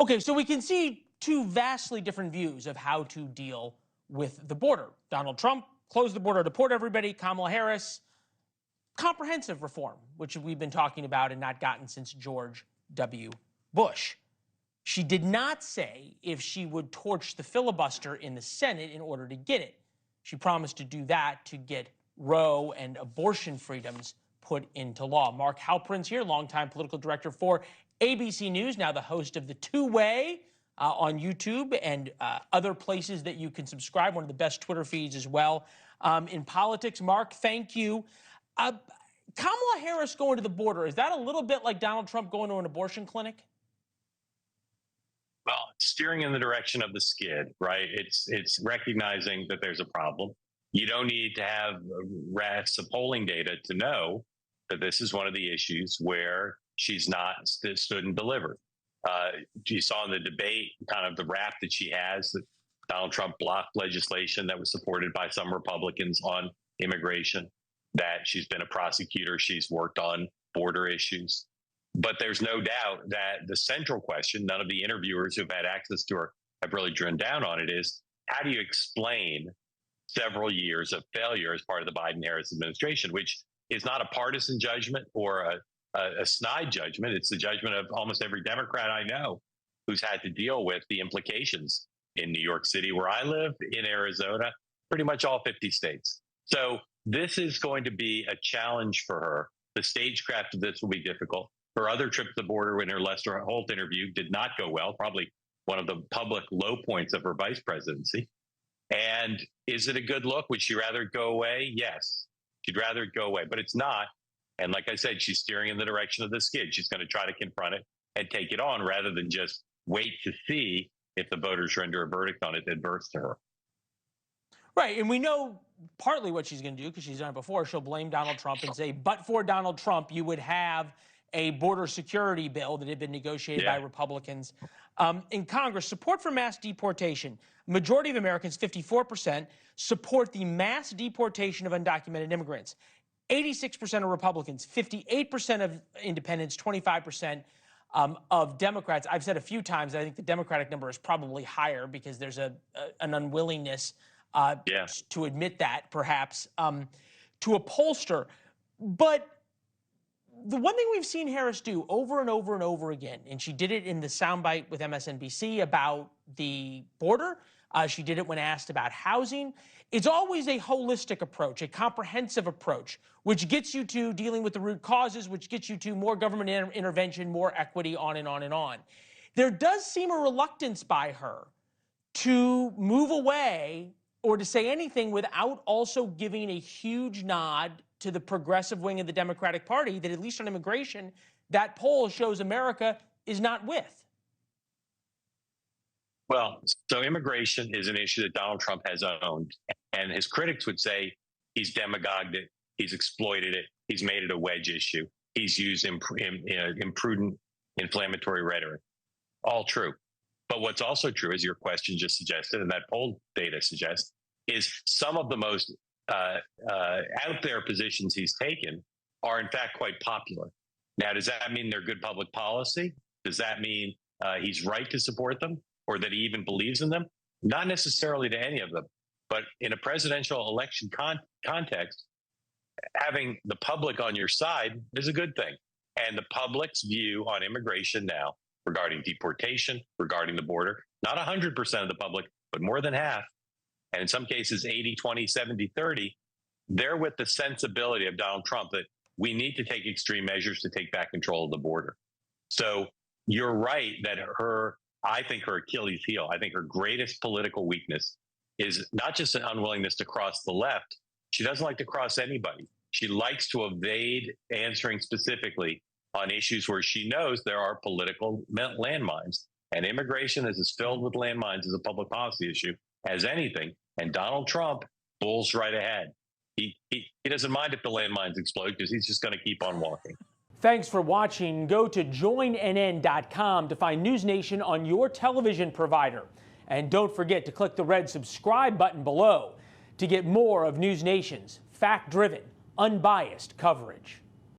Okay, so we can see two vastly different views of how to deal with the border. Donald Trump closed the border, deport everybody. Kamala Harris, comprehensive reform, which we've been talking about and not gotten since George W. Bush. She did not say if she would torch the filibuster in the Senate in order to get it. She promised to do that to get Roe and abortion freedoms put into law. Mark Halperin's here, longtime political director for ABC News, now the host of The Two-Way on YouTube and other places that you can subscribe, one of the best Twitter feeds as well in politics. Mark, thank you. Kamala Harris going to the border, is that a little bit like Donald Trump going to an abortion clinic? Well, it's steering in the direction of the skid, right? It's recognizing that there's a problem. You don't need to have rats of polling data to know that this is one of the issues where she's not stood and delivered. You saw in the debate kind of the rap that she has, that Donald Trump blocked legislation that was supported by some Republicans on immigration, that she's been a prosecutor, she's worked on border issues. But there's no doubt that the central question, none of the interviewers who've had access to her have really drilled down on it, is how do you explain several years of failure as part of the Biden-Harris administration, which is not a partisan judgment or a snide judgment. It's the judgment of almost every Democrat I know who's had to deal with the implications in New York City, where I live, in Arizona, pretty much all 50 states. So this is going to be a challenge for her. The stagecraft of this will be difficult. Her other trip to the border in her Lester Holt interview did not go well, probably one of the public low points of her vice presidency. And is it a good look? Would she rather go away? Yes, she'd rather go away, but it's not. And like I said, she's steering in the direction of the skid. She's going to try to confront it and take it on rather than just wait to see if the voters render a verdict on it adverse to her. Right, and we know partly what she's going to do because she's done it before. She'll blame Donald Trump and say, but for Donald Trump, you would have a border security bill that had been negotiated by Republicans in Congress. Support for mass deportation. Majority of Americans, 54%, support the mass deportation of undocumented immigrants. 86% of Republicans, 58% of independents, 25% of Democrats. I've said a few times, I think the Democratic number is probably higher because there's an unwillingness to admit that, perhaps, to a pollster. But the one thing we've seen Harris do over and over and over again, and she did it in the soundbite with MSNBC about the border, she did it when asked about housing. It's always a holistic approach, a comprehensive approach, which gets you to dealing with the root causes, which gets you to more government intervention, more equity, on and on and on. There does seem a reluctance by her to move away or to say anything without also giving a huge nod to the progressive wing of the Democratic Party that, at least on immigration, that poll shows America is not with. Well, so immigration is an issue that Donald Trump has owned, and his critics would say he's demagogued it, he's exploited it, he's made it a wedge issue, he's used imprudent, inflammatory rhetoric. All true. But what's also true, as your question just suggested, and that poll data suggests, is some of the most out there positions he's taken are in fact quite popular. Now, does that mean they're good public policy? Does that mean he's right to support them, or that he even believes in them? Not necessarily to any of them. But in a presidential election context, having the public on your side is a good thing. And the public's view on immigration now, regarding deportation, regarding the border, not 100% of the public, but more than half, and in some cases 80, 20, 70, 30, they're with the sensibility of Donald Trump that we need to take extreme measures to take back control of the border. So you're right that I think her Achilles heel, I think her greatest political weakness is not just an unwillingness to cross the left. She doesn't like to cross anybody. She likes to evade answering specifically on issues where she knows there are political landmines. And immigration is as filled with landmines as a public policy issue as anything. And Donald Trump bulls right ahead. He doesn't mind if the landmines explode because he's just going to keep on walking. Thanks for watching. Go to joinnn.com to find NewsNation on your television provider. And don't forget to click the red subscribe button below to get more of NewsNation's fact-driven, unbiased coverage.